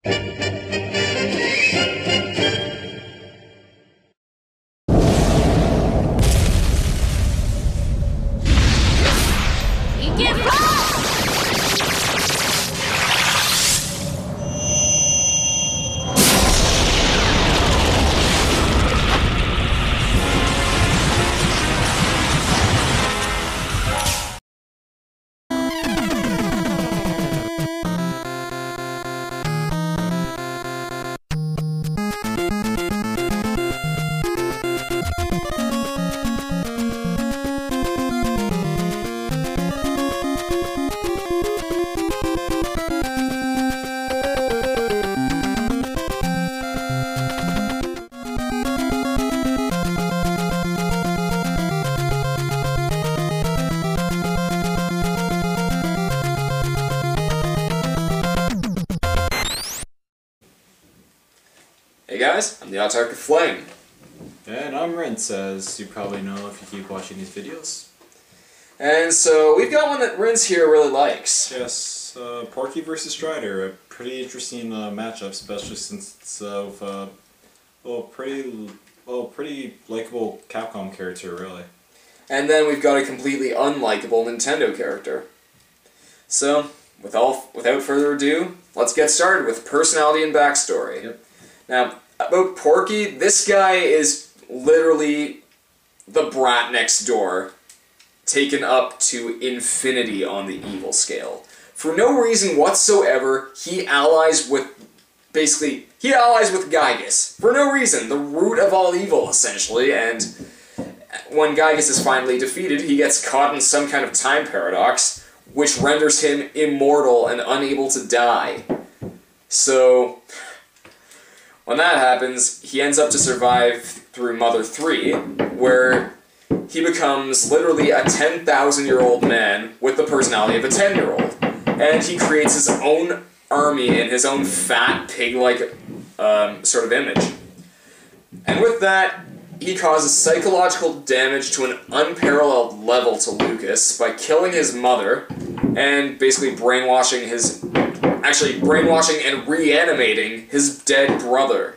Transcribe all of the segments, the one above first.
Hey guys, I'm the Autarkic Flame. And I'm Rince, as you probably know if you keep watching these videos. And so we've got one that Rince here really likes. Yes, Porky versus Strider, a pretty interesting matchup, especially since it's of pretty likable Capcom character, really. And then we've got a completely unlikable Nintendo character. So, without further ado, let's get started with personality and backstory. Yep. Now, about Porky, this guy is literally the brat next door, taken up to infinity on the evil scale. For no reason whatsoever, he allies with Gygus. For no reason, the root of all evil, essentially, and when Gygus is finally defeated, he gets caught in some kind of time paradox, which renders him immortal and unable to die. So, when that happens, he ends up to survive through Mother 3, where he becomes literally a 10,000-year-old man with the personality of a 10-year-old. And he creates his own army in his own fat, pig-like sort of image. And with that, he causes psychological damage to an unparalleled level to Lucas by killing his mother and basically brainwashing and reanimating his dead brother.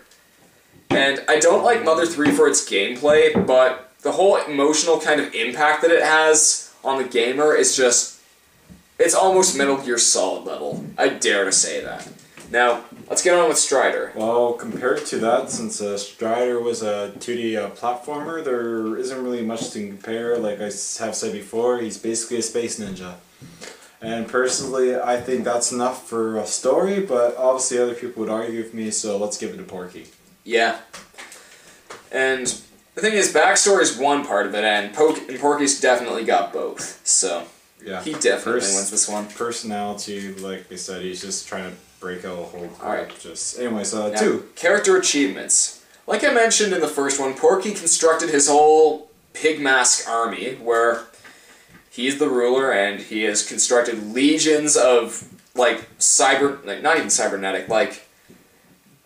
And I don't like Mother 3 for its gameplay, but the whole emotional kind of impact that it has on the gamer is just... it's almost Metal Gear Solid level. I dare to say that. Now, let's get on with Strider. Well, compared to that, since Strider was a 2D platformer, there isn't really much to compare. Like I have said before, he's basically a space ninja. And personally, I think that's enough for a story, but obviously other people would argue with me, so let's give it to Porky. Yeah. And the thing is, backstory is one part of it, and Porky's definitely got both, so yeah, he definitely wins this one. Personality, like I said, he's just trying to break out a whole group. Alright. Anyways, Now, 2. Character achievements. Like I mentioned in the first one, Porky constructed his whole pig mask army, where he's the ruler, and he has constructed legions of, not even cybernetic,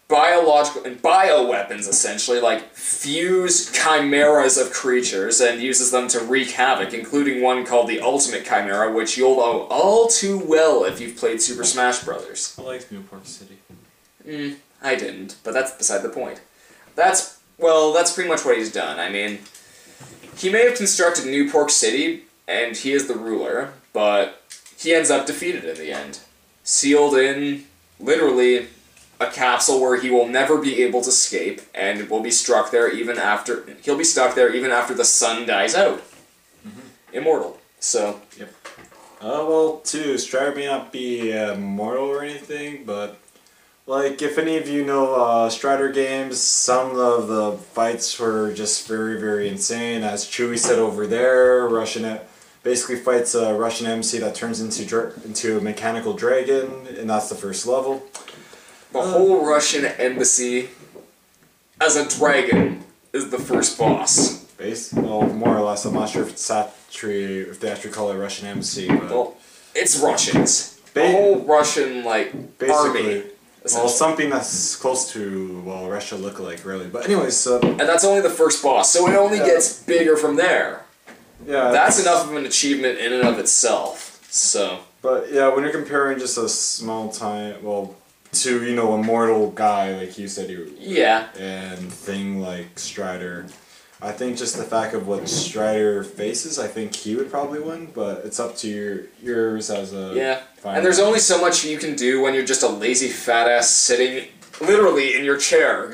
biological and bioweapons, essentially, fuse chimeras of creatures, and uses them to wreak havoc, including one called the Ultimate Chimera, which you'll know all too well if you've played Super Smash Bros. I liked Newport City. I didn't, but that's beside the point. That's pretty much what he's done. I mean, he may have constructed New Pork City, and he is the ruler, but he ends up defeated in the end. Sealed in, literally, a capsule where he will never be able to escape, and will be stuck there even after the sun dies out. Immortal. So. Yep. Well, 2, Strider may not be immortal or anything, but if any of you know Strider games, some of the fights were just very, very insane. As Chewie said over there, basically fights a Russian MC that turns into a mechanical dragon, and that's the first level. The whole Russian embassy, as a dragon, is the first boss. Well, more or less. I'm not sure if they actually call it Russian embassy, but... Well, it's Russians. The whole Russian, army. Well, something that's close to, Russia look-alike, really. But anyways... and that's only the first boss, so it only gets bigger from there. Yeah. That's enough of an achievement in and of itself, so... But, yeah, when you're comparing just a small time... to, you know, a mortal guy like you said you Yeah. and thing like Strider. I think just the fact of what Strider faces, I think he would probably win, but it's up to yours as a... Yeah. And there's only so much you can do when you're just a lazy fat ass sitting literally in your chair.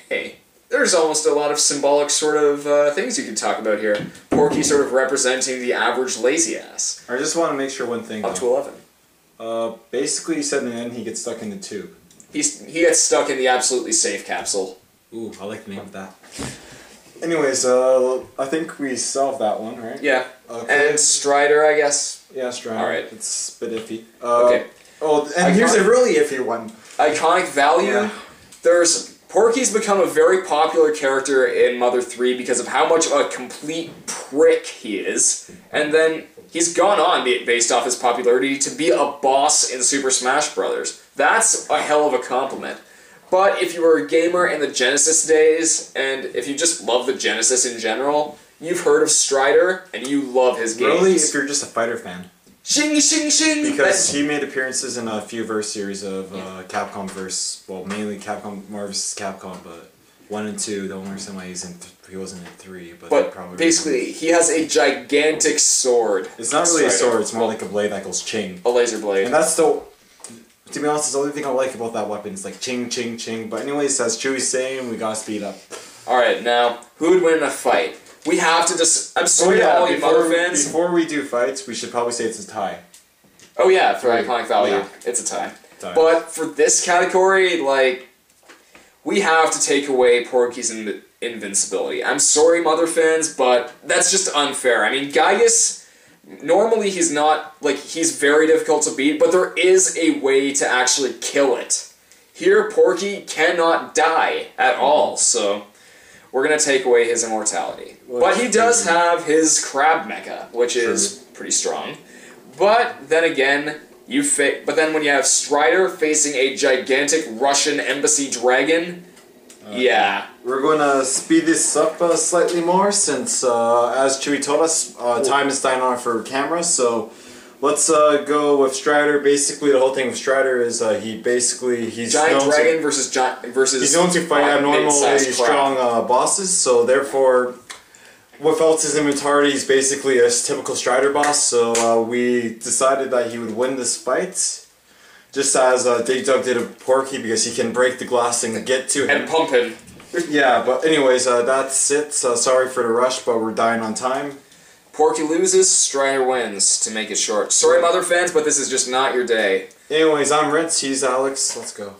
Hey, there's almost a lot of symbolic sort of things you can talk about here. Porky sort of representing the average lazy ass. I just want to make sure one thing. Up to 11. Basically, you said in the end he gets stuck in the tube. He gets stuck in the absolutely safe capsule. Ooh, I like the name of that. Anyways, I think we solved that one, right? Yeah. Okay. And Strider, I guess. Yeah, Strider. Alright. It's a bit iffy. Okay. Oh, and here's a really iffy one. Iconic value. Yeah. Porky's become a very popular character in Mother 3 because of how much of a complete prick he is. And then he's gone on, based off his popularity, to be a boss in Super Smash Bros. That's a hell of a compliment. But if you were a gamer in the Genesis days, and if you just love the Genesis in general, you've heard of Strider, and you love his games. Really, if you're just a fighter fan. Shing, shing, shing! Because he made appearances in a few verse series of Capcom verse, well, mainly Capcom, Marvel vs. Capcom, but 1 and 2, don't understand why he wasn't in 3, but probably basically, he has a gigantic sword. It's not really a sword, it's more like a blade that goes ching. A laser blade. And that's the... To be honest, the only thing I like about that weapon is like ching, ching, ching. But anyways, as Chewie's saying, we gotta speed up. Alright, now, who would win in a fight? We have to just... I'm sorry to all you Mother fans. Before we do fights, we should probably say it's a tie. Oh yeah, for iconic value, it's a tie. But for this category, like, we have to take away Porky's invincibility. I'm sorry, Mother fans, but that's just unfair. I mean, Gygus... Normally he's not, like, he's very difficult to beat, but there is a way to actually kill it. Here, Porky cannot die at all, so we're going to take away his immortality. But he does have his crab mecha, which is pretty strong. But then again, but then when you have Strider facing a gigantic Russian embassy dragon, yeah. We're going to speed this up slightly more since, as Chewie told us, time is dying on for camera, so let's go with Strider. Basically, the whole thing with Strider is he's giant dragon versus he's known to fight abnormally strong bosses, so therefore, without his inventory, he's basically a typical Strider boss, so we decided that he would win this fight. Just as Dig Dug did a Porky, because he can break the glass and get to him. And pump him. Yeah, but anyways, that's it. Sorry for the rush, but we're dying on time. Porky loses, Strider wins, to make it short. Sorry, Mother fans, but this is just not your day. Anyways, I'm Ritz, he's Alex. Let's go.